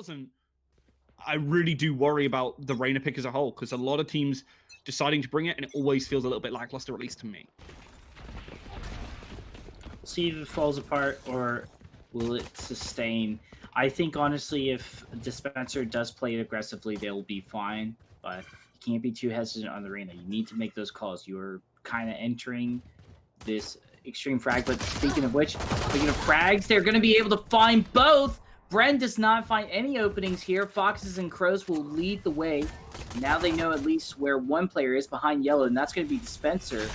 doesn't, I really do worry about the Reyna pick as a whole, because a lot of teams deciding to bring it, and it always feels a little bit lackluster, at least to me. See if it falls apart, or will it sustain? I think, honestly, if Dispenser does play it aggressively, they'll be fine, but you can't be too hesitant on the Reyna. You need to make those calls. You're kind of entering this extreme frag, but speaking of which, speaking of frags, they're going to be able to find both. Bren does not find any openings here. Foxes and Crows will lead the way. Now they know at least where one player is behind yellow, and that's going to be Dispenser.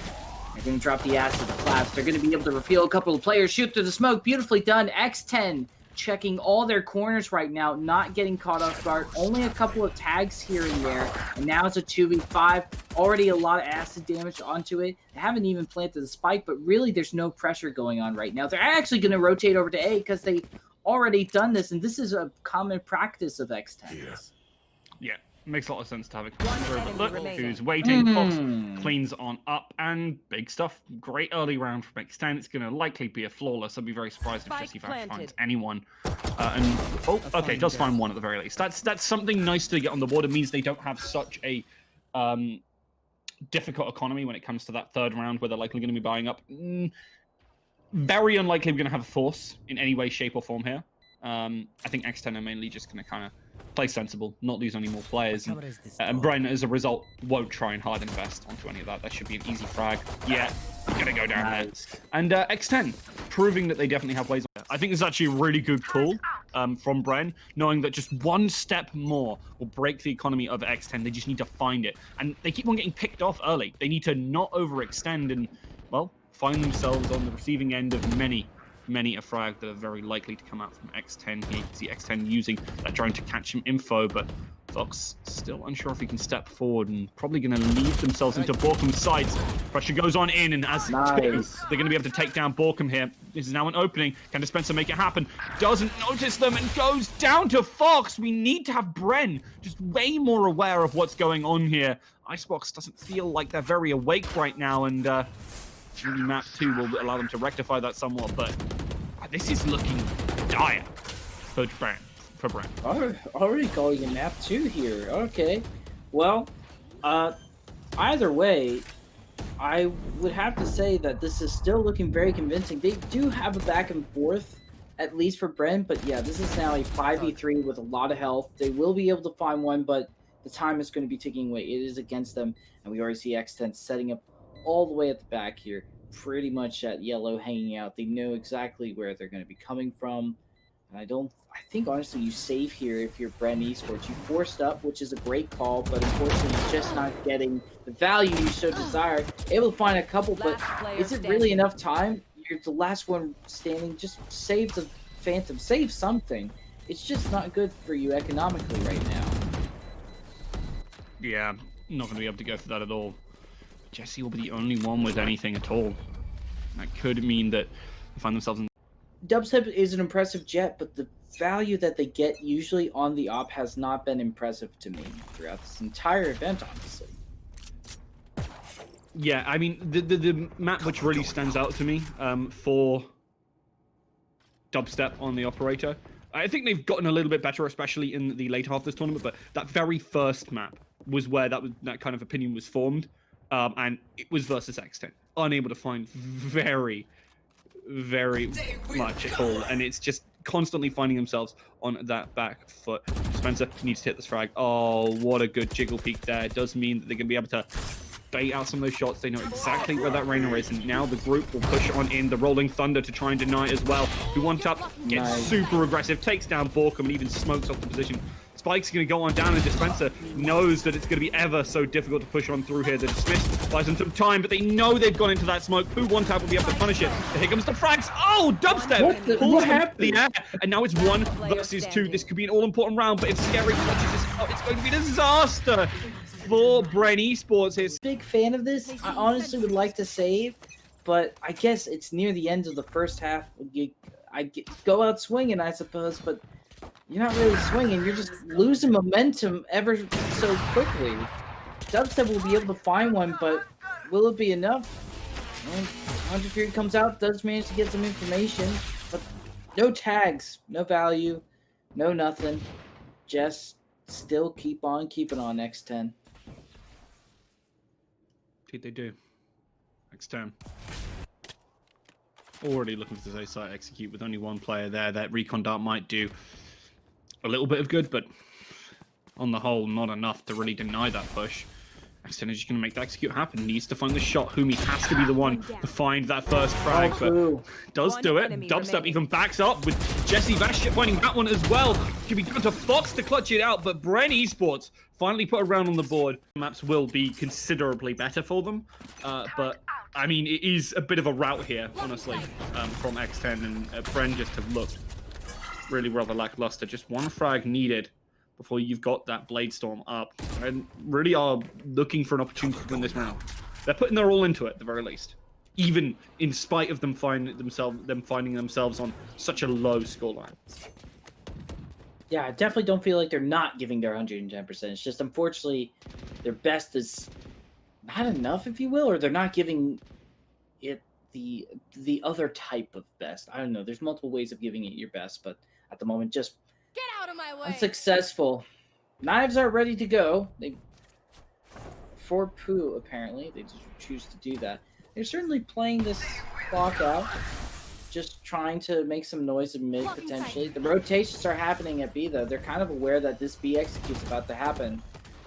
They're going to drop the ass to the collapse. They're going to be able to reveal a couple of players, shoot through the smoke. Beautifully done. X10 checking all their corners right now, not getting caught off guard. Only a couple of tags here and there, and now it's a 2v5. Already a lot of acid damage onto it. They haven't even planted the spike, but really there's no pressure going on right now. They're actually going to rotate over to A because they already done this, and this is a common practice of X10. Yeah, makes a lot of sense to have a look who's waiting. Fox cleans on up, and big stuff. Great early round from X10. It's going to likely be a flawless. I'd be very surprised if Jesse finds anyone. Okay, does find one at the very least. That's something nice to get on the board. It means they don't have such a difficult economy when it comes to that third round where they're likely going to be buying up. Very unlikely we're going to have a force in any way, shape, or form here. I think X10 are mainly just going to kind of play sensible, not lose any more players. And Bren, as a result, won't try and hard invest onto any of that. That should be an easy frag. Yeah, gonna go down there. And X10, proving that they definitely have ways. I think this is actually a really good call from Bren, knowing that just one step more will break the economy of X10. They just need to find it. And they keep on getting picked off early. They need to not overextend and, well, find themselves on the receiving end of many a frag that are very likely to come out from X10 here. You can see X10 using that drone to catch some info, but Fox still unsure if he can step forward and probably going to lead themselves into Borkum's sights. Pressure goes on in, and as they're going to be able to take down Borkum here. This is now an opening. Can Dispenser make it happen? Doesn't notice them and goes down to Fox. We need to have Bren just way more aware of what's going on here. Icebox doesn't feel like they're very awake right now, and map 2 will allow them to rectify that somewhat, but this is looking dire for Bren. Already calling a map 2 here. Okay. Well, either way, I would have to say that this is still looking very convincing. They do have a back and forth, at least for Bren, but yeah, this is now a 5v3 with a lot of health. They will be able to find one, but the time is going to be ticking away. It is against them, and we already see X10 setting up all the way at the back here, pretty much at yellow, hanging out. They know exactly where they're going to be coming from. And I think honestly you save here if you're Bren Esports. You forced up, which is a great call, but unfortunately you're just not getting the value you so desire. Able to find a couple, but is it really enough time? You're the last one standing. Just save the Phantom. Save something. It's just not good for you economically right now. Yeah, not going to be able to go for that at all. Jesse will be the only one with anything at all. That could mean that they find themselves in... Dubstep is an impressive jet, but the value that they get usually on the op has not been impressive to me throughout this entire event, honestly. Yeah, I mean, the map which really stands out to me for Dubstep on the Operator, I think they've gotten a little bit better, especially in the later half of this tournament, but that very first map was where that kind of opinion was formed. And it was versus X10. Unable to find very much at all. And it's just constantly finding themselves on that back foot. Spencer needs to hit this frag. Oh, what a good jiggle peek there. It does mean that they're going to be able to bait out some of those shots. They know exactly where that Reyna is. And now the group will push on in. The Rolling Thunder to try and deny it as well. Who wants up, gets super aggressive, takes down Borkum, and even smokes off the position. Spike's going to go on down, and Dispenser knows that it's going to be ever so difficult to push on through here. The Dismiss buys them some time, but they know they've gone into that smoke. Who one tap will be able to punish it? Here comes the frags. Oh, Dubstep pulls them to the air, and now it's 1 versus 2. This could be an all-important round, but if Scary clutches this out, it's going to be a disaster for Bren Esports here. Big fan of this. I honestly would like to save, but I guess it's near the end of the first half. I go out swinging, I suppose, but you're not really swinging. You're just losing momentum ever so quickly. Dubstep will be able to find one, but will it be enough? 100 Fury comes out, does manage to get some information, but no tags, no value, no nothing. just still keep on keeping on X10. Did they do? X10. Already looking for this A site execute with only one player there. That recon dart might do a little bit of good, but on the whole, not enough to really deny that push. XTEN is just going to make the execute happen. Needs to find the shot. Humi has to be the one to find that first frag, but does do it. Dubstep even backs up with Jesse Vash finding that one as well. Could be down to Fox to clutch it out, but Bren Esports finally put a round on the board. Maps will be considerably better for them, but I mean, it is a bit of a rout here, honestly, from X10, and Bren just have looked really rather lackluster. Just one frag needed before you've got that Blade Storm up, and really are looking for an opportunity to win this round. They're putting their all into it, at the very least, even in spite of them finding themselves on such a low scoreline. Yeah, I definitely don't feel like they're not giving their 110%. It's just, unfortunately, their best is not enough, if you will, or they're not giving it the other type of best. I don't know. There's multiple ways of giving it your best, but at the moment, just get out of my way. Unsuccessful. Knives are ready to go. For Pooh, apparently, they just choose to do that. They're certainly playing this clock out, just trying to make some noise in mid potentially. The rotations are happening at B though. They're kind of aware that this B execute's about to happen.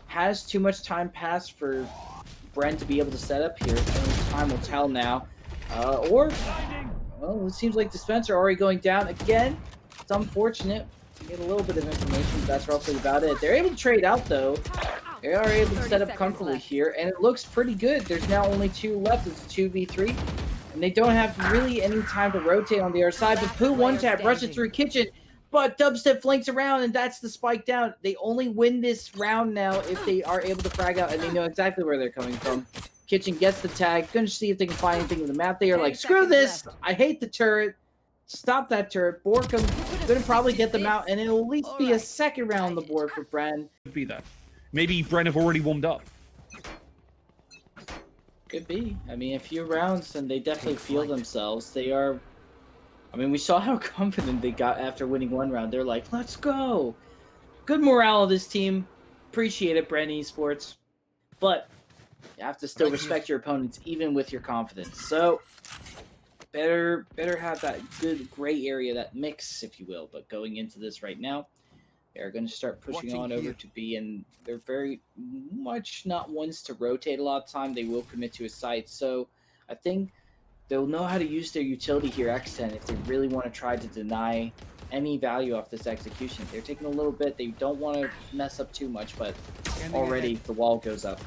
Has too much time passed for Bren to be able to set up here. Time will tell now. Well, it seems like Dispenser already going down again. It's unfortunate. We get a little bit of information, but that's roughly about it. They're able to trade out though. They are able to set up comfortably here, and it looks pretty good. There's now only 2 left. It's 2v3, and they don't have really any time to rotate on the other side. But Pooh one-tap rushes through Kitchen, but Dubstep flanks around, and that's the spike down. They only win this round now if they are able to frag out, and they know exactly where they're coming from. Kitchen gets the tag. Gonna see if they can find anything in the map. They are like, screw this. I hate the turret. Stop that turret. Borkum gonna probably get them out, and it'll at least be a second round on the board for Bren. Could be that. Maybe Bren have already warmed up. Could be. I mean, a few rounds, and they definitely feel themselves. They are... I mean, we saw how confident they got after winning one round. They're like, let's go. Good morale of this team. Appreciate it, Bren Esports. But you have to still respect your opponents, even with your confidence. So, better have that good gray area, that mix, if you will. But going into this right now, they're going to start pushing on over to B, and they're very much not ones to rotate a lot of time. They will commit to a site. So, I think they'll know how to use their utility here, X10, if they really want to try to deny any value off this execution. They're taking a little bit. They don't want to mess up too much, but already the wall goes up.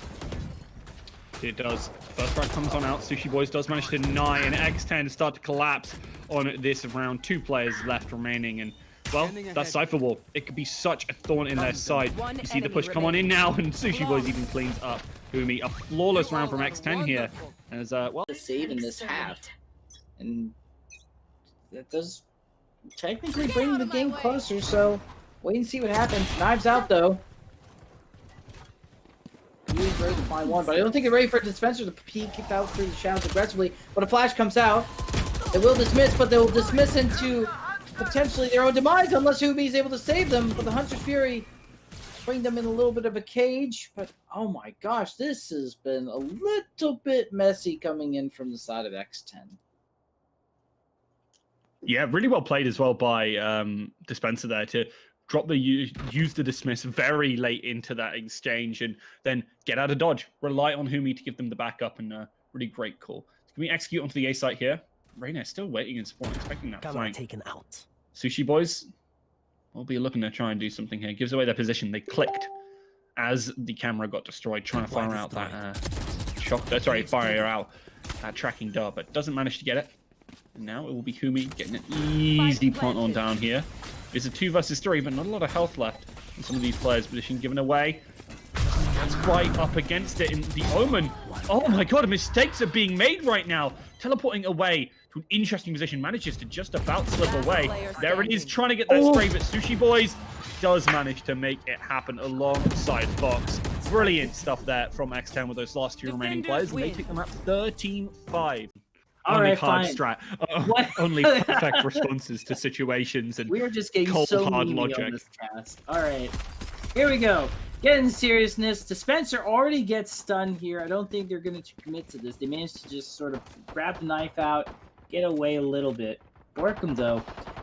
It does. First frag comes on out. Sushi Boys does manage to deny, and X10 start to collapse on this round. 2 players left remaining, and well, that Cypher Wall, it could be such a thorn in their side. You see the push come on in now, and Sushi Boys even cleans up Humi. A flawless round from X10 here. As well, the save in this half, and that does technically bring the game closer. So wait and see what happens. Knives out though. He is ready to find one, but I don't think they're ready for a Dispenser to peek out through the shadows aggressively. But a flash comes out. They will dismiss, but they will dismiss into potentially their own demise unless Humi is able to save them. But the Hunter's Fury bring them in a little bit of a cage, but oh my gosh, this has been a little bit messy coming in from the side of X10. Yeah, really well played as well by Dispenser there to drop the use the dismiss very late into that exchange and then get out of dodge. Rely on Humi to give them the backup, and really great call. Can we execute onto the A site here? Reyna still waiting in support, expecting that flank. Taken out. Sushi Boys will be looking to try and do something here. Gives away their position. They clicked as the camera got destroyed, trying to fire out that fire out that tracking dart, but doesn't manage to get it. And now it will be Humi getting an easy plant on down here. It's a 2 versus 3, but not a lot of health left in some of these players' position given away. That's right up against it in the Omen. Oh my god, mistakes are being made right now. Teleporting away to an interesting position, manages to just about slip away. There it is, trying to get that spray, but Sushi Boys does manage to make it happen alongside Fox. Brilliant stuff there from X10 with those last 2 remaining players, and they take them at 13-5. All only right, hard fine. strat. What? Only perfect responses to situations and We are just getting cold so hard memey on logic. this cast. All right, here we go. Getting seriousness. Dispenser already gets stunned here. I don't think they're going to commit to this. They managed to just sort of grab the knife out, get away a little bit. Borkum, though,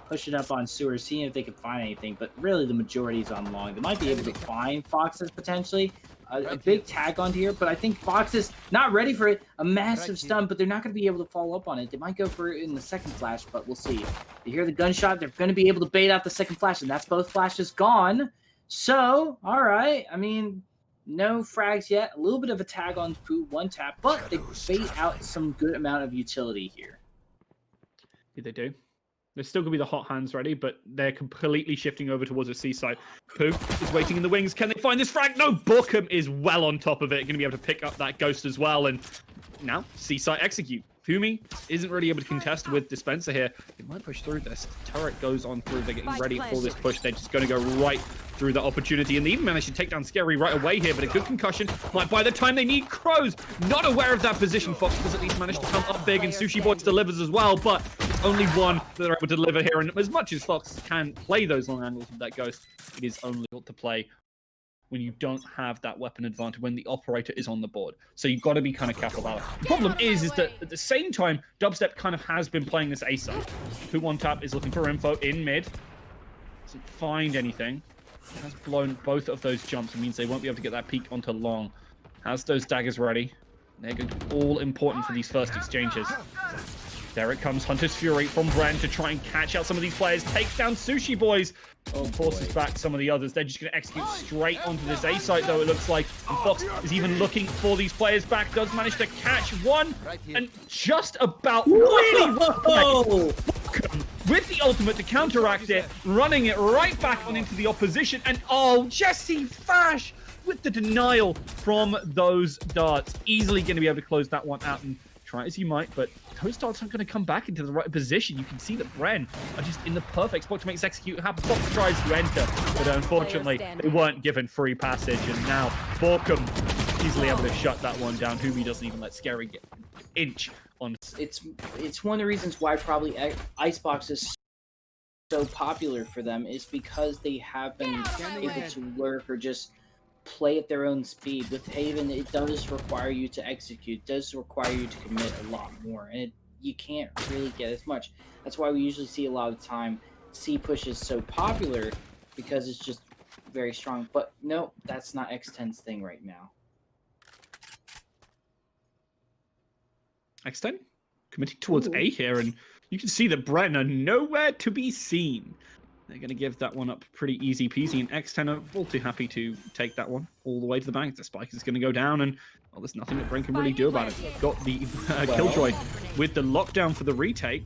pushing up on Sewer, seeing if they can find anything, but really the majority is on long. They might be able to find Foxes potentially. A big tag on here, but I think Fox is not ready for it. A massive stun, but they're not going to be able to follow up on it. They might go for it in the second flash, but we'll see. They hear the gunshot. They're going to be able to bait out the second flash, and that's both flashes gone. So, all right. I mean, no frags yet. A little bit of a tag on Pooh, one tap, but they bait out some good amount of utility here. Yeah, they do. There's still going to be the hot hands ready, but they're completely shifting over towards the seaside. Pooh is waiting in the wings. Can they find this frag? No, Borkum is well on top of it. Going to be able to pick up that ghost as well. And now, seaside execute. Fumi isn't really able to contest with Dispenser here. They might push through this. Turret goes on through. They're getting ready for this push. They're just going to go right through the opportunity. And they even managed to take down Scary right away here, but a good concussion. Might by the time they need Crows. Not aware of that position. Fox does at least manage to come up big, and Sushi Boys delivers as well, but it's only one that they're able to deliver here. And as much as Fox can play those long angles with that ghost, it is only able to play when you don't have that weapon advantage, when the operator is on the board. So you've got to be kind of careful about it. The problem is that at the same time, Dubstep kind of has been playing this A side. Who one tap is looking for info in mid. Doesn't find anything. Has blown both of those jumps. It means they won't be able to get that peek onto long. Has those daggers ready. They're going to be all important for these first exchanges. There it comes, Hunter's Fury from Bren to try and catch out some of these players. Takes down Sushi Boys. Forces back some of the others. They're just going to execute straight onto this A site, though, it looks like. And Fox is even looking for these players back. Does manage to catch one. And just about really with the ultimate to counteract it. Running it right back on into the opposition. And oh, Jesse Fash with the denial from those darts. Easily going to be able to close that one out. And try as you might, but those darts aren't going to come back into the right position. You can see that Bren are just in the perfect spot to make this execute happen. Fox tries to enter, but unfortunately, they weren't given free passage, and now Borkum easily able to shut that one down. Humi doesn't even let Scary get an inch on. It's one of the reasons why probably Icebox is so popular for them, is because they have been able to lurk or just play at their own speed. With Haven, it does require you to execute, does require you to commit a lot more, and you can't really get as much. That's why we usually see a lot of the time C push is so popular, because it's just very strong. But no, that's not X10's thing right now. X10 committing towards A here, and you can see that Bren are nowhere to be seen. They're going to give that one up pretty easy peasy, and X10 are all too happy to take that one all the way to the bank. The spike is going to go down, and well, there's nothing that Bren can really do about it. Got the Killjoy with the lockdown for the retake.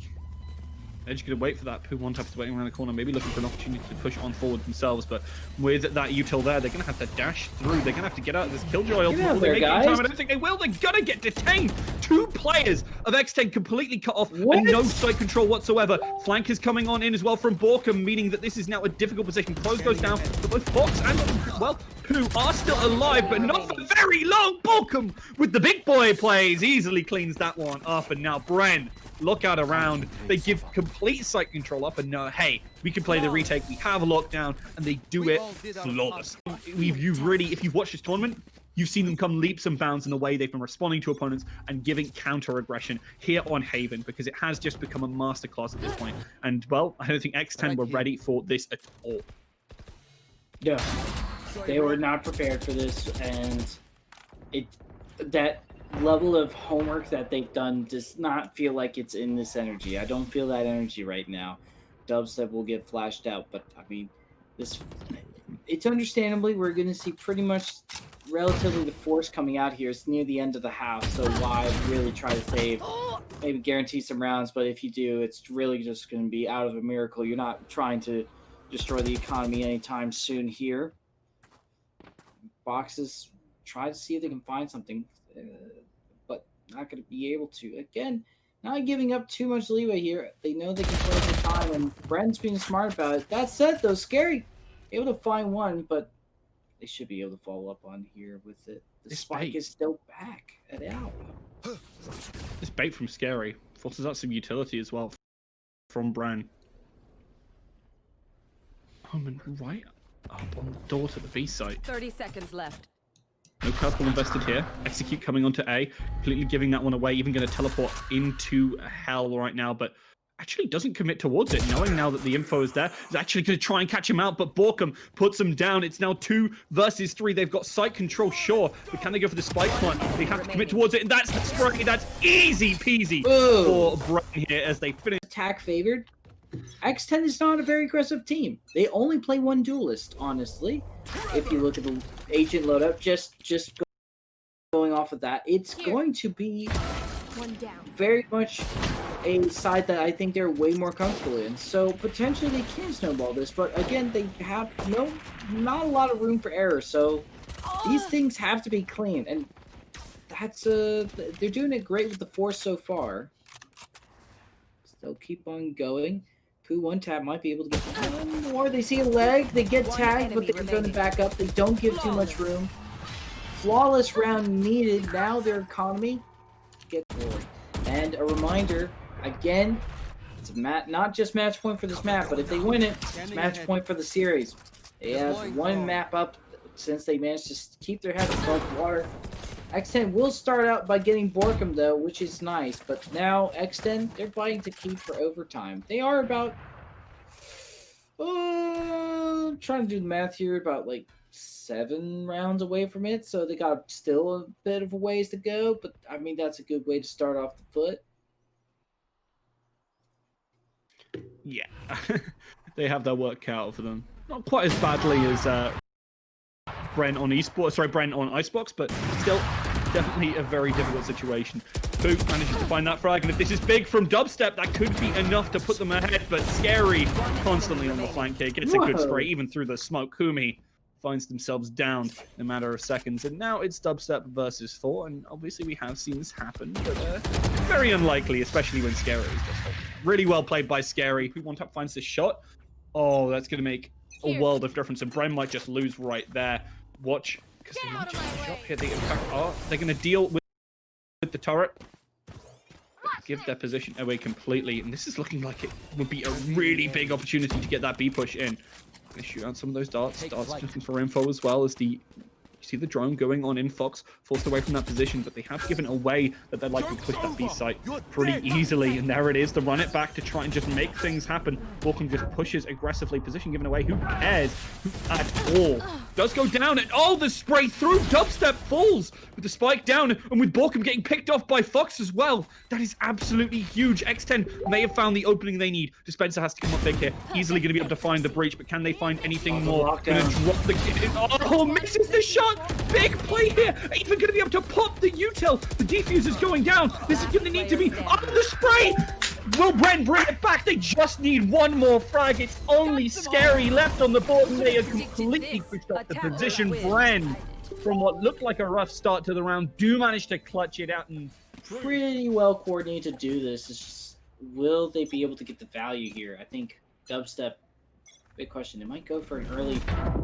They're just going to wait for that Pooh one tap to waiting around the corner, maybe looking for an opportunity to push on forward themselves. But with that util there, they're going to have to dash through. They're going to have to get out of this Killjoy. Ultimately, they make it in time. I don't think they will. They're going to get detained. Two players of X10 completely cut off and no site control whatsoever. Flank is coming on in as well from Borkum, meaning that this is now a difficult position. Close goes down, but both Fox and, well, Pooh are still alive, but not for very long. Borkum with the big boy plays easily cleans that one up, and now Bren look out around. They give complete site control up and know, hey, we can play the retake. We have a lockdown, and they do it flawless. If you've watched this tournament, you've seen them come leaps and bounds in the way they've been responding to opponents and giving counter aggression here on Haven, because it has just become a masterclass at this point. And well, I don't think X10 were ready for this at all. Yeah, they were not prepared for this, and that level of homework that they've done does not feel like it's in this energy. I don't feel that energy right now. Dubstep will get flashed out, but I mean, it's understandably we're going to see pretty much relatively the force coming out here. It's near the end of the half, so why really try to save, maybe guarantee some rounds, but if you do, it's really just going to be out of a miracle. You're not trying to destroy the economy anytime soon here. Boxes, try to see if they can find something, but not going to be able to. Again, not giving up too much leeway here. They know they can play the time, and Bren's being smart about it. That said, though, Scary able to find one, but they should be able to follow up on here with it. The spike is still back at Al. This bait from Scary Forces out some utility as well from Bren. Omen right up on the door to the B site. 30 seconds left. No purple invested here. Execute coming onto A, completely giving that one away, even going to teleport into hell right now, but actually doesn't commit towards it, knowing now that the info is there. He's actually going to try and catch him out, but Borkum puts him down. It's now 2 versus 3. They've got site control, sure, but can they go for the spike one? They have to commit towards it, and that's the spray. That's easy peasy for Bren here as they finish. Attack favored. X10 is not a very aggressive team. They only play one duelist, honestly. If you look at the agent loadup, just going off of that, it's going to be very much a side that I think they're way more comfortable in. So potentially they can snowball this, but again, they have not a lot of room for error. So these things have to be clean, and that's they're doing it great with the force so far. They'll keep on going. Pooh one tap might be able to get one more. They see a leg, they get tagged, but they're going to back up. They don't give too much room. Flawless round needed. Now their economy gets forward. And a reminder, again, it's a not just match point for this map, but if they win it, it's match point for the series. They have one map up since they managed to keep their head above water. X10 will start out by getting Borkum, though, which is nice. But now, X10, they're fighting to keep for overtime. They are about... trying to do the math here, about, like, 7 rounds away from it. So they got still a bit of a ways to go. But, I mean, that's a good way to start off the foot. Yeah. They have their work cut out for them. Not quite as badly as... Bren on esports, sorry, Bren on Icebox, but still definitely a very difficult situation. Pooh manages to find that frag, and if this is big from Dubstep, that could be enough to put them ahead, but Scary constantly on the flank here, gets a good spray even through the smoke. Kumi finds themselves down in a matter of seconds, and now it's Dubstep versus 4, and obviously we have seen this happen, but very unlikely, especially when Scary is just really well played by Scary, who one tap finds this shot. Oh, that's going to make a world of difference, and Bren might just lose right there. Watch, because they might just drop here. They, in fact, are they're going to deal with the turret. Give their position away completely, and this is looking like it would be a really big opportunity to get that B push in. They shoot out some of those darts. Darts looking for info as well as the... You see the drone going on in Fox, forced away from that position, but they have given away that they're likely to push that B site pretty easily, and there it is, to run it back to try and just make things happen. Borkum just pushes aggressively, position given away, who cares at all? Does go down, and oh, the spray through, Dubstep falls with the spike down, and with Borkum getting picked off by Fox as well. That is absolutely huge. X10 may have found the opening they need. Dispenser has to come up big here, easily going to be able to find the breach, but can they find anything more? Going to drop the kid in. Oh, misses the shot! Big play here! Even going to be able to pop the util. The defuse is going down. This is going to need to be on the spray. Will Bren bring it back? They just need one more frag. It's only Scary left on the board, and they are completely pushed up the position. Bren, from what looked like a rough start to the round, do manage to clutch it out and pretty well coordinated to do this. It's just, will they be able to get the value here? I think Dubstep. Big question. They might go for an early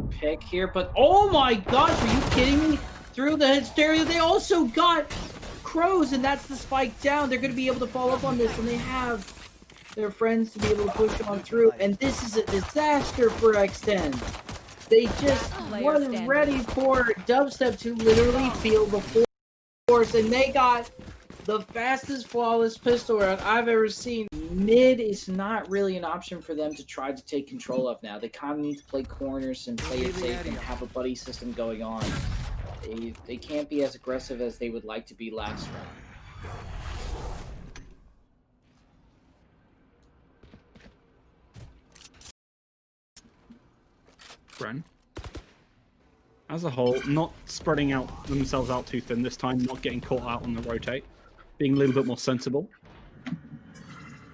pick here, but oh my gosh, are you kidding me? Through the hysteria, they also got Crows, and that's the spike down. They're going to be able to follow up on this, and they have their friends to be able to push on through, and this is a disaster for X10. They just weren't ready for Dubstep to literally feel the force, and they got the fastest flawless pistol round I've ever seen. Mid is not really an option for them to try to take control of now. They kind of need to play corners and play it safe and have a buddy system going on. They can't be as aggressive as they would like to be last Bren, as a whole, not spreading out themselves out too thin this time, not getting caught out on the rotate, being a little bit more sensible.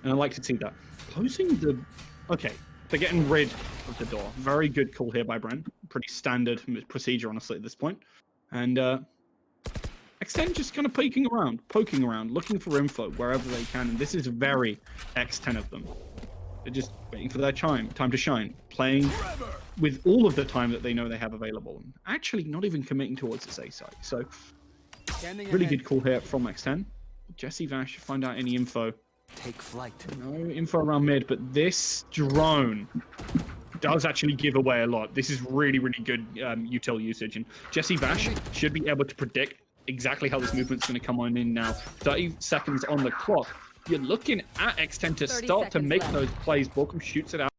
And I like to see that. Closing the... Okay, they're getting rid of the door. Very good call here by Bren. Pretty standard procedure, honestly, at this point. And X10 just kind of poking around, looking for info wherever they can. And this is very X10 of them. They're just waiting for their time to shine. Playing with all of the time that they know they have available. And actually not even committing towards this A site. So, really good call here from X10. Jesse Vash, find out any info Take flight. No info around mid, but this drone does actually give away a lot. This is really, really good util usage, and Jesse Vash should be able to predict exactly how this movement's going to come on in now. 30 seconds on the clock. You're looking at X10 to start to make those plays. Borkum shoots it out.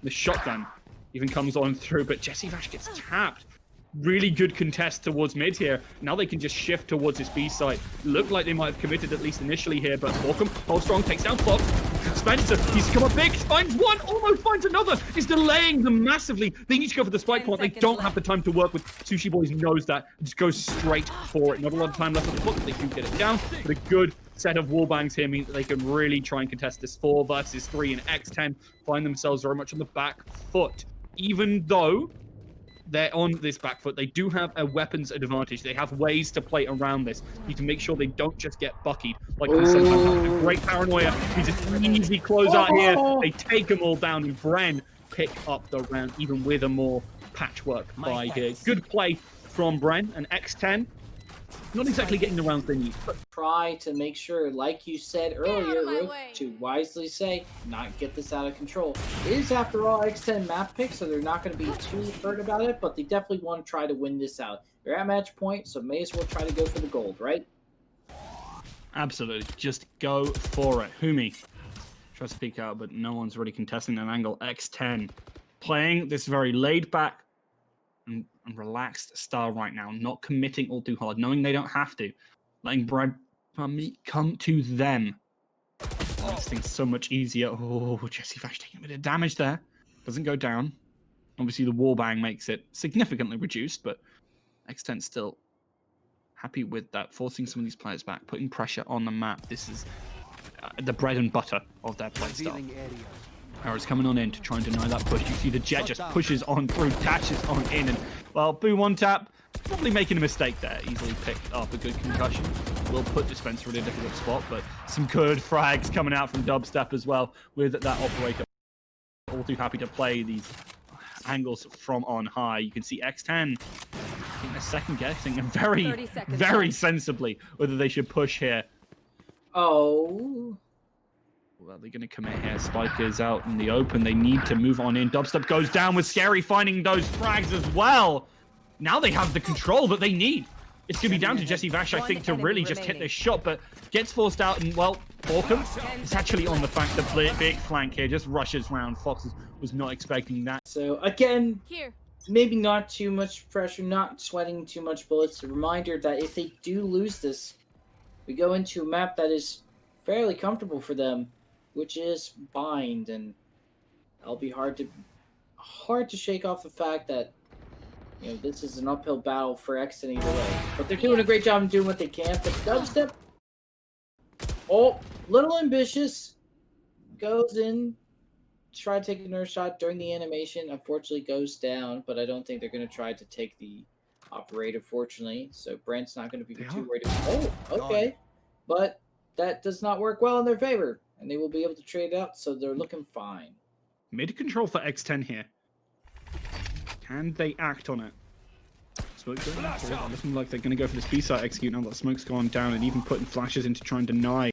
The shotgun even comes on through, but Jesse Vash gets tapped. Really good contest towards mid here. Now they can just shift towards this B site. Looked like they might have committed at least initially here, but Borkum holds strong, takes down Fox. Spencer, he's come up big, finds one, almost finds another. Is delaying them massively. They need to go for the spike point. They don't have the time to work with. Sushi Boys knows that. Just goes straight for it. Not a lot of time left on the clock, but they do get it down. But a good set of wall bangs here means that they can really try and contest this 4 versus 3, and X10 find themselves very much on the back foot. Even though they're on this back foot, they do have a weapons advantage. They have ways to play around this. You can make sure they don't just get buckied like can sometimes happen. Great paranoia. He's an easy closeout here. They take them all down, and Bren pick up the round even with a more patchwork buy here. Good play from Bren, and X10 not exactly getting the rounds they need. But try to make sure, like you said earlier, to wisely say, not get this out of control. It is, after all, X10 map pick, so they're not going to be too hurt about it, but they definitely want to try to win this out. They're at match point, so may as well try to go for the gold, right? Absolutely. Just go for it. Humi tries to peek out, but no one's really contesting that angle. X10 playing this very laid-back and relaxed style right now, not committing all too hard, knowing they don't have to, letting Brad come to them. Makes things so much easier. Oh, Jesse Vash taking a bit of damage there. Doesn't go down. Obviously, the wallbang makes it significantly reduced, but X10 still happy with that, forcing some of these players back, putting pressure on the map. This is the bread and butter of their play style. Arrow's coming on in to try and deny that push. You see the Jet just pushes on through, dashes on in, and, well, Boo one tap, probably making a mistake there. Easily picked up a good concussion. Will put Dispenser in a difficult spot, but some good frags coming out from Dubstep as well with that operator. All too happy to play these angles from on high. You can see X10, I think they're second guessing and very sensibly whether they should push here. Oh. Well, they're going to commit here. Spike is out in the open. They need to move on in. Dubstep goes down with Scary finding those frags as well. Now they have the control that they need. It's going to be down to Jesse Vash, I think, to really just hit this shot, but gets forced out, and, well, Borkum is actually on the fact that big flank here just rushes round. Fox was not expecting that. So, again, maybe not too much pressure, not sweating too much bullets. A reminder that if they do lose this, we go into a map that is fairly comfortable for them, which is Bind, and it'll be hard to shake off the fact that, you know, this is an uphill battle for XTEN either way. But they're doing a great job in doing what they can. But Dubstep, little ambitious, goes in, try to take another shot during the animation. Unfortunately, goes down, but I don't think they're going to try to take the operator, fortunately. So Brent's not going to be too worried. Oh, okay. But that does not work well in their favor, and they will be able to trade out, so they're looking fine. Mid control for X10 here. Can they act on it? Smoke looking like they're going to go for this B-side execute now that smoke's gone down, and even putting flashes in to try and deny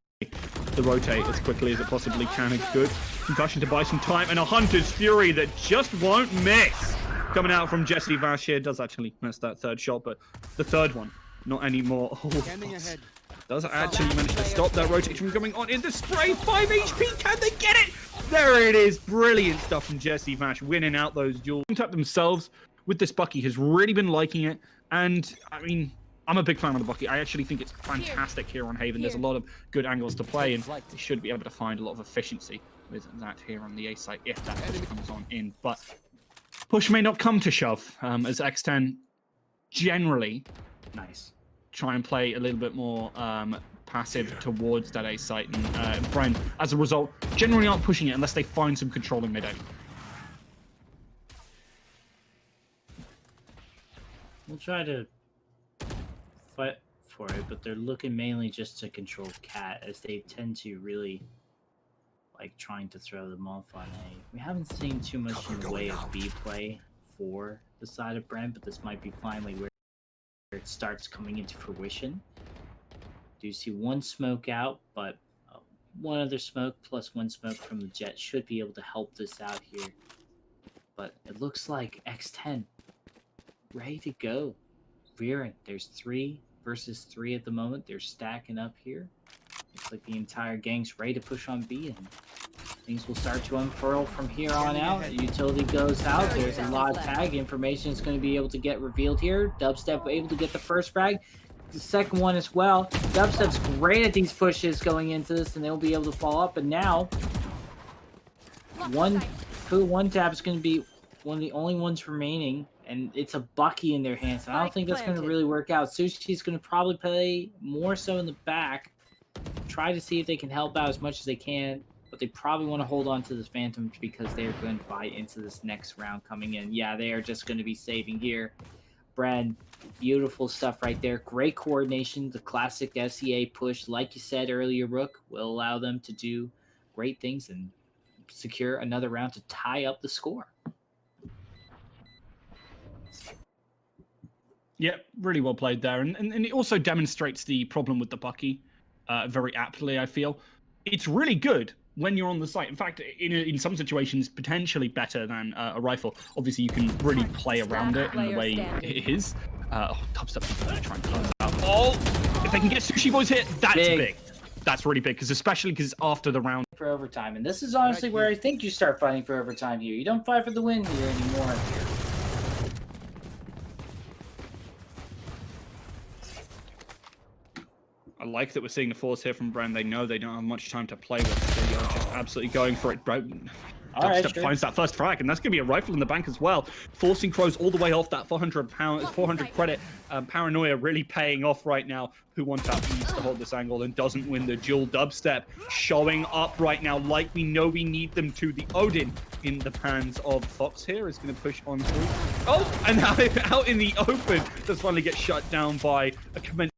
the rotate as quickly as it possibly can. A good concussion to buy some time, and a Hunter's Fury that just won't miss. Coming out from Jesse Vash here. Does actually miss that third shot, but the third one, not anymore. Oh, does actually manage to stop that rotation from coming on in the spray. 5 HP, can they get it? There it is. Brilliant stuff from Jesse Vash, winning out those duels. Tap themselves with this Bucky has really been liking it, and I mean, I'm a big fan of the Bucky. I actually think it's fantastic here on Haven. There's a lot of good angles to play, and they should be able to find a lot of efficiency with that here on the A site if that comes on in. But push may not come to shove, as X10 generally try and play a little bit more passive towards that A site, and Bren, as a result, generally aren't pushing it unless they find some control in mid-A. We'll try to fight for it, but they're looking mainly just to control Cat, as they tend to really like trying to throw them off on A. We haven't seen too much in the way of B play for the side of Bren, but this might be finally where it starts coming into fruition. Do you see one smoke out, but one other smoke plus one smoke from the jet should be able to help this out here. But it looks like X10 ready to go. Rearing. There's 3 versus 3 at the moment. They're stacking up here. Looks like the entire gang's ready to push on B, and things will start to unfurl from here on out. The utility goes out. There's a lot of tag information that's going to be able to get revealed here. Dubstep able to get the first frag. The second one as well. Dubstep's great at these pushes going into this, and they'll be able to follow up. And now, one tap is going to be one of the only ones remaining, and it's a Bucky in their hands. And I don't think that's going to really work out. Sushi's going to probably play more so in the back, try to see if they can help out as much as they can, but they probably want to hold on to this Phantom because they're going to buy into this next round coming in. Yeah, they are just going to be saving here. Bren, beautiful stuff right there. Great coordination. The classic SEA push, like you said earlier, Rook, will allow them to do great things and secure another round to tie up the score. Yeah, really well played there. And it also demonstrates the problem with the Bucky very aptly, I feel. It's really good when you're on the site. In fact, in some situations, potentially better than a rifle. Obviously, you can really play around it in the way it is. Dubstep trying to close out. Oh, if they can get Sushi Boys hit, that's big. That's really big, especially because it's after the round. For overtime, and this is honestly where I think you start fighting for overtime here. You don't fight for the win here anymore. I like that we're seeing the force here from Bren. They know they don't have much time to play with. They are just absolutely going for it. Dubstep finds that first frag, and that's going to be a rifle in the bank as well. Forcing Crows all the way off that 400 credit. Paranoia really paying off right now. Who wants out needs to hold this angle and doesn't win the duel. Dubstep showing up right now like we know we need them to. The Odin in the hands of Fox here is going to push on through. Oh, and now out in the open does finally get shut down by a commensurate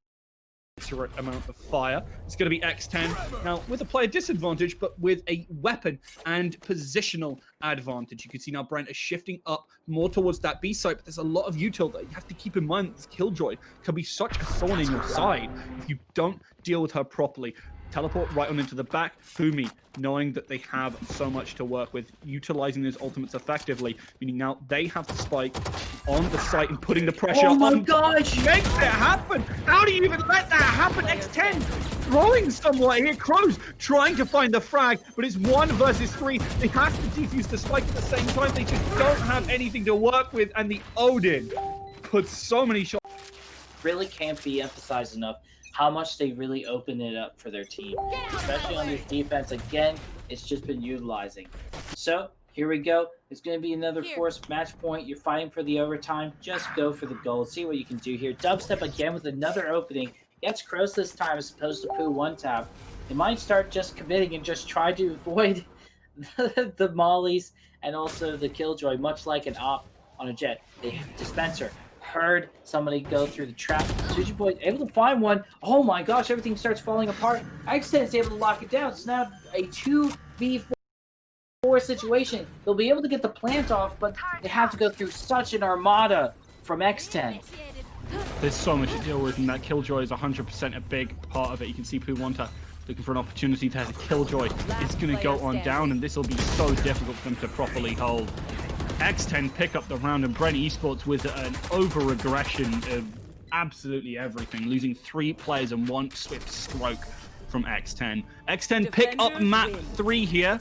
amount of fire. It's going to be X10 now with a player disadvantage, but with a weapon and positional advantage. You can see now Brent is shifting up more towards that B site, but there's a lot of util that you have to keep in mind. This Killjoy can be such a thorn in your side if you don't deal with her properly. Teleport right on into the back. Fumi, knowing that they have so much to work with, utilizing those ultimates effectively, meaning now they have the spike on the site and putting the pressure on. Oh my gosh! Makes it happen! How do you even let that happen? X10 throwing somewhere here. Crows trying to find the frag, but it's 1 versus 3. They have to defuse the spike at the same time. They just don't have anything to work with, and the Odin puts so many shots. Really can't be emphasized enough how much they really open it up for their team, especially on this defense. Again, it's just been utilizing. So here we go. It's going to be another forced match point. You're fighting for the overtime. Just go for the goal. See what you can do here. Dubstep again with another opening. Gets Crows this time as opposed to Poo one tap. They might start just committing and just try to avoid the mollies and also the Killjoy, much like an op on a jet. They have Dispenser. Heard somebody go through the trap. Sushi Boy able to find one. Oh my gosh, everything starts falling apart. X10 is able to lock it down. It's now a 2v4 situation. They'll be able to get the plant off, but they have to go through such an armada from X10. There's so much to deal with, and that Killjoy is 100% a big part of it. You can see Puwanta looking for an opportunity to have a Killjoy. It's going to go on down, and this will be so difficult for them to properly hold. X10 pick up the round, and Bren Esports with an over-aggression of absolutely everything, losing 3 players and 1 swift stroke from X10. X10 pick up map 3 here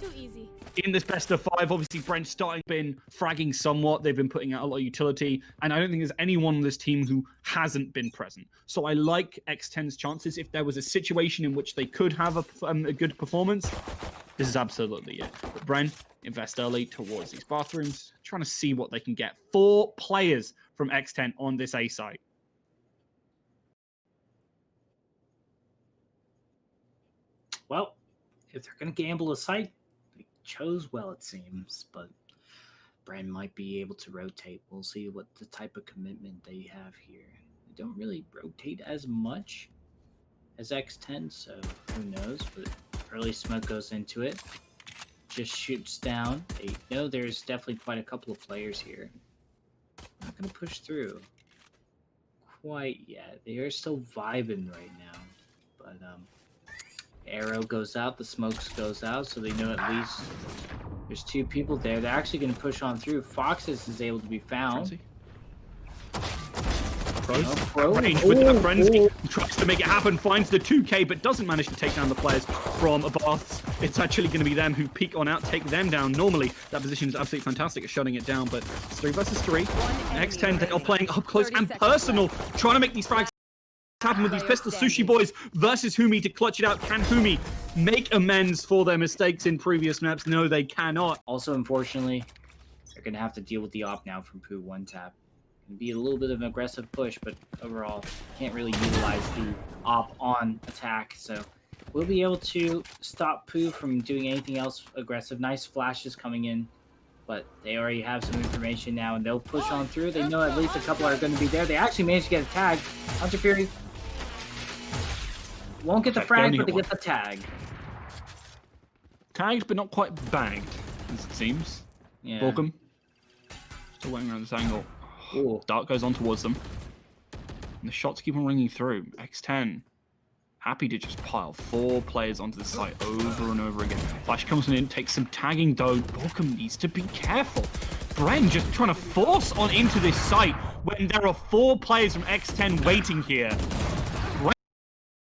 in this best of 5. Obviously, Brent's been fragging somewhat. They've been putting out a lot of utility, and I don't think there's anyone on this team who hasn't been present. So I like X10's chances. If there was a situation in which they could have a good performance, this is absolutely it. But Bren, invest early towards these bathrooms, trying to see what they can get. 4 players from X10 on this A site. Well, if they're going to gamble a site, they chose well, it seems, but Bren might be able to rotate. We'll see what the type of commitment they have here. They don't really rotate as much as X10, so who knows, but early smoke goes into it. Just shoots down. They know there's definitely quite a couple of players here. Not going to push through quite yet. They are still vibing right now, but Arrow goes out, the smokes goes out, so they know at least there's 2 people there. They're actually going to push on through. Foxes is able to be found. Crows range with that frenzy. Tries to make it happen, finds the 2K, but doesn't manage to take down the players from Baths. It's actually going to be them who peek on out, take them down. Normally, that position is absolutely fantastic at shutting it down, but it's 3 versus 3. X10, they are playing up close and personal, trying to make these frags happen with these pistols. Sushi Boys versus Humi to clutch it out. Can Humi make amends for their mistakes in previous maps? No, they cannot. Also, unfortunately, they're going to have to deal with the op now from Poo 1-tap. Be a little bit of an aggressive push, but overall can't really utilize the op on attack, so we'll be able to stop Poo from doing anything else aggressive. Nice flashes coming in, but they already have some information now, and they'll push on through. They know at least a couple are going to be there. They actually managed to get a tag. Hunter Fury won't get the frag, but they get the tag. Tagged, but not quite bagged, as it seems. Yeah. Welcome. Still waiting around this angle. Ooh. Dart goes on towards them. And the shots keep on ringing through. X10 happy to just pile 4 players onto the site over and over again. Flash comes in, takes some tagging though. Borkum needs to be careful. Bren just trying to force on into this site when there are 4 players from X10 waiting here.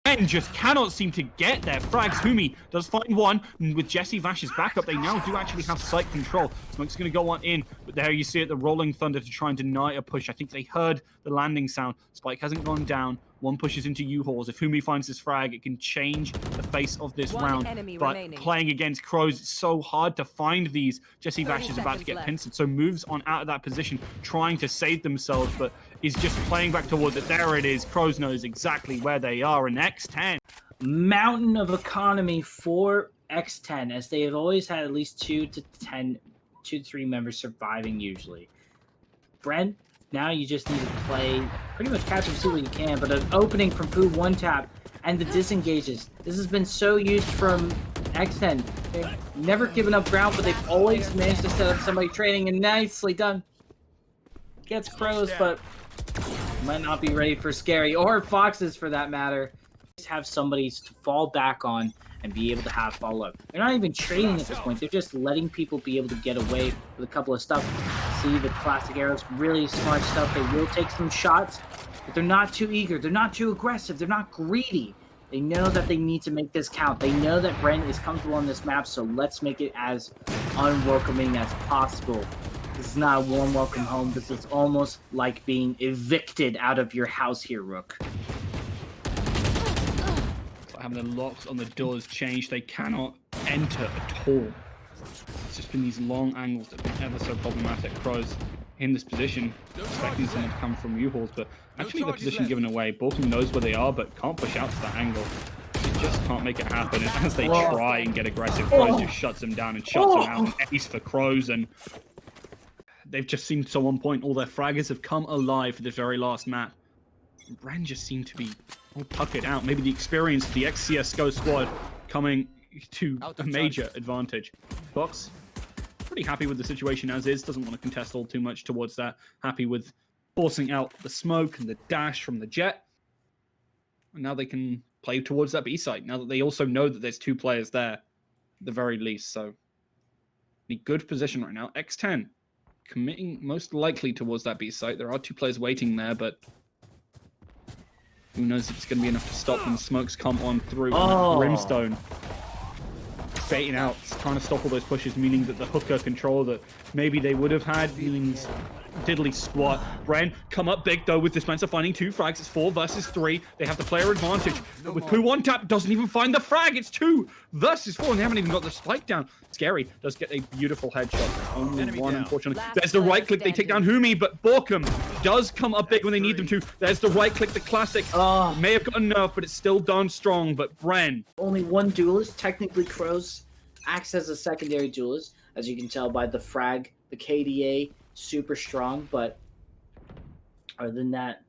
Bren just cannot seem to get there. Frags Humi does find one, and with Jesse Vash's backup, they now do actually have site control. Smoke's going to go on in, but there you see it, the Rolling Thunder to try and deny a push. I think they heard the landing sound. Spike hasn't gone down. One pushes into U-Hauls. If Humi finds this frag, it can change the face of this round. But playing against Crows, it's so hard to find these. Jesse Vash is about to get pincered, so moves on out of that position, trying to save themselves, but is just playing back towards it. There it is. Crows knows exactly where they are, and X10. Mountain of economy for X10, as they have always had at least 2 to 3 members surviving usually. Bren, now you just need to play pretty much catch and see what you can, but an opening from Poo 1-tap and the disengages. This has been so used from X10. They've never given up ground, but they've always managed to set up somebody trading, and nicely done. Gets Crows, but might not be ready for Scary, or Foxes for that matter. Just have somebody to fall back on and be able to have follow-up. They're not even trading at this point. They're just letting people be able to get away with a couple of stuff. See the classic arrows, really smart stuff. They will take some shots, but they're not too eager. They're not too aggressive. They're not greedy. They know that they need to make this count. They know that Bren is comfortable on this map, so let's make it as unwelcoming as possible. This is not a warm welcome home. This is almost like being evicted out of your house here, Rook. Having the locks on the doors changed, they cannot enter at all. It's just been these long angles that have been ever so problematic. Crows in this position, expecting someone to come from U-Hauls, but actually the position given away. Borkum knows where they are, but can't push out to that angle. They just can't make it happen. And as they try and get aggressive, Crows just shuts them down and shuts them out. An ace for Crows, and they've just seemed so on point. All their fraggers have come alive for this very last map. Bren just seemed to be all puckered out. Maybe the experience of the ex-CSGO squad coming to a major advantage. Fox, pretty happy with the situation as is. Doesn't want to contest all too much towards that. Happy with forcing out the smoke and the dash from the jet. And now they can play towards that B site. Now that they also know that there's 2 players there, at the very least. So, in a good position right now. X10 committing most likely towards that B site. There are 2 players waiting there, but who knows if it's going to be enough to stop when smokes come on through. Brimstone baiting out, trying to stop all those pushes, meaning that the hooker control that maybe they would have had, feelings diddly squat. Bren come up big though with Dispenser finding 2 frags. It's 4 versus 3. They have the player advantage. But with Poo 1-tap, doesn't even find the frag. It's 2 versus 4, and they haven't even got the spike down. Scary does get a beautiful headshot. Only one, unfortunately. There's the right click. They take down Humi, but Borkum does come up big when they need them to. There's the right click, the classic. May have gotten nerfed, but it's still done strong. But Bren. Only one duelist. Technically, Crows acts as a secondary duelist, as you can tell by the frag, the KDA. Super strong, but other than that,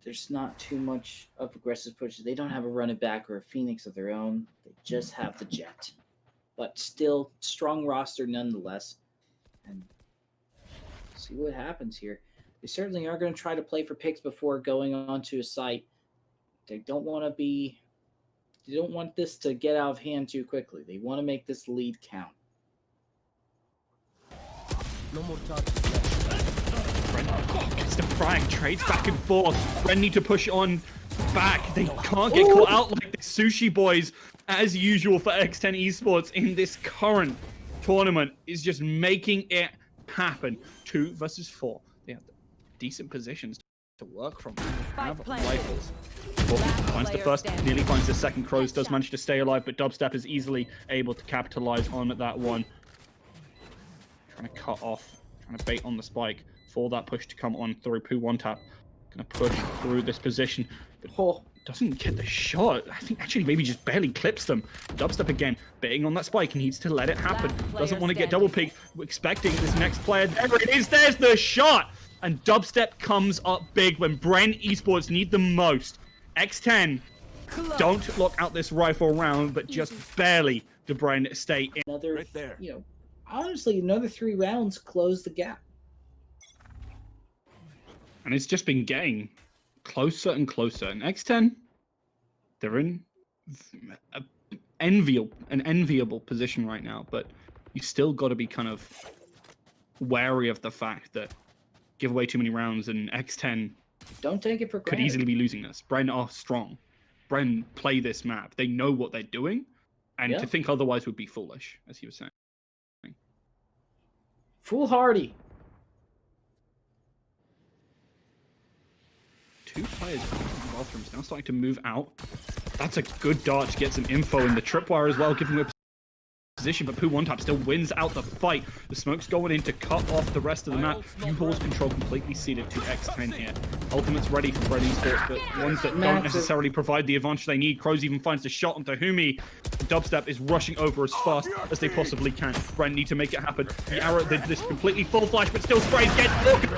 there's not too much of aggressive pushes. They don't have a run it back or a Phoenix of their own. They just have the jet. But still, strong roster nonetheless. And see what happens here. They certainly are going to try to play for picks before going on to a site. They don't want to be You don't want this to get out of hand too quickly. They want to make this lead count. No more charges left. Bren gets the frag, trades back and forth. Bren need to push on back. They can't get caught out like the Sushi Boys, as usual for X10 Esports in this current tournament, is just making it happen. 2 versus 4. They have decent positions to work from. They have rifles. Finds the first, nearly finds the second. Crows does manage to stay alive, but Dubstep is easily able to capitalize on that one. Trying to cut off, trying to bait on the spike for that push to come on through. Poo one tap, gonna push through this position, but doesn't get the shot. I think actually maybe just barely clips them. Dubstep again, baiting on that spike, needs to let it happen. Doesn't want to get double peeked, expecting this next player. There it is, there's the shot! And Dubstep comes up big when Bren Esports need the most. X10 don't lock out this rifle round, but just barely to Bren stay in. Another, Right there. you know, honestly, another 3 rounds close the gap. And it's just been getting closer and closer. And X10, they're in an enviable position right now, but you still got to be kind of wary of the fact that give away too many rounds and X10 Don't take it for could granted. easily be losing this. Bren are strong. Bren play this map. They know what they're doing, and Yeah. to think otherwise would be foolish, as he was saying. Foolhardy. 2 players in the bathrooms now starting to move out. That's a good dart to get some info in the tripwire as well, giving him a position, but Poo one tap still wins out the fight. The smoke's going in to cut off the rest of the map. U-Hall's control completely ceded to X10 here. Ultimate's ready for Bren Esports, but ones that don't necessarily provide the advantage they need. Crows even finds the shot onto Humi. Dubstep is rushing over as fast as they possibly can. Bren need to make it happen. The arrow, this completely full flash, but still sprays, gets broken.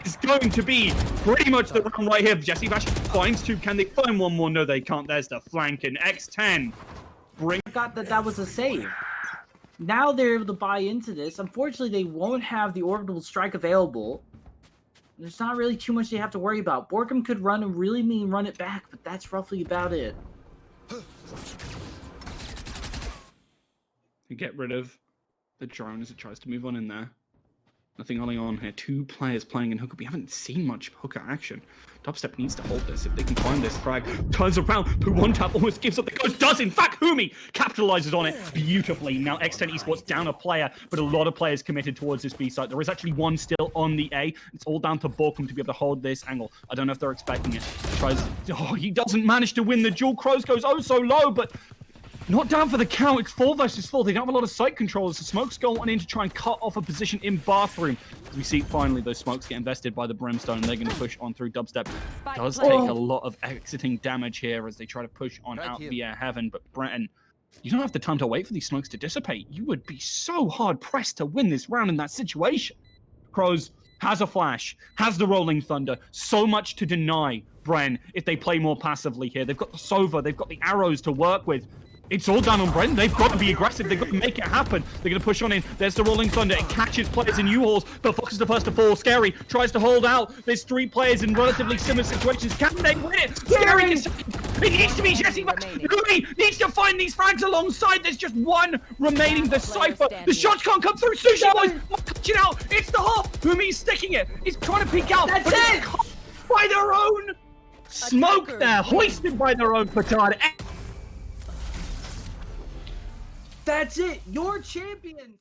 It's going to be pretty much the round right here. Jesse Bash finds 2. Can they find one more? No, they can't. There's the flank, and X10 bring. Forgot that was a save. Now they're able to buy into this. Unfortunately, they won't have the orbital strike available. There's not really too much they have to worry about. Borkum could run and really mean run it back, but that's roughly about it. Get rid of the drone as it tries to move on in there. Nothing early on here. 2 players playing in hooker. We haven't seen much hooker action. Dubstep needs to hold this. If they can find this frag, turns around. Poo one tap almost gives up the ghost. Does in fact. Humi capitalizes on it beautifully. Now X10 Esports down a player, but a lot of players committed towards this B site. There is actually one still on the A. It's all down to Borkum to be able to hold this angle. I don't know if they're expecting it. Tries. Oh, he doesn't manage to win the duel. Crows goes oh so low, but not down for the count. It's 4 versus 4. They don't have a lot of sight controllers. The smokes go on in to try and cut off a position in bathroom. As we see finally those smokes get invested by the Brimstone, and they're going to push on through. Dubstep does take a lot of exiting damage here as they try to push on out via heaven. But Bren, you don't have the time to wait for these smokes to dissipate. You would be so hard pressed to win this round in that situation. Crows has a flash, has the Rolling Thunder. So much to deny Bren if they play more passively here. They've got the Sova, they've got the arrows to work with. It's all down on Bren. They've got to be aggressive. They've got to make it happen. They're going to push on in. There's the Rolling Thunder. It catches players in U-Halls, but Fox is the first to fall. Scary tries to hold out. There's 3 players in relatively similar situations. Can they win it? Scary is second. It needs to be Jesse. Louis needs to find these frags alongside. There's just 1 remaining. The Cypher. The shots can't come through. Sushi Boys touch it out. It's the half. Humi's sticking it. He's trying to peek out. That's it. By their own smoke there. Hoisted by their own petard. That's it. Your champions.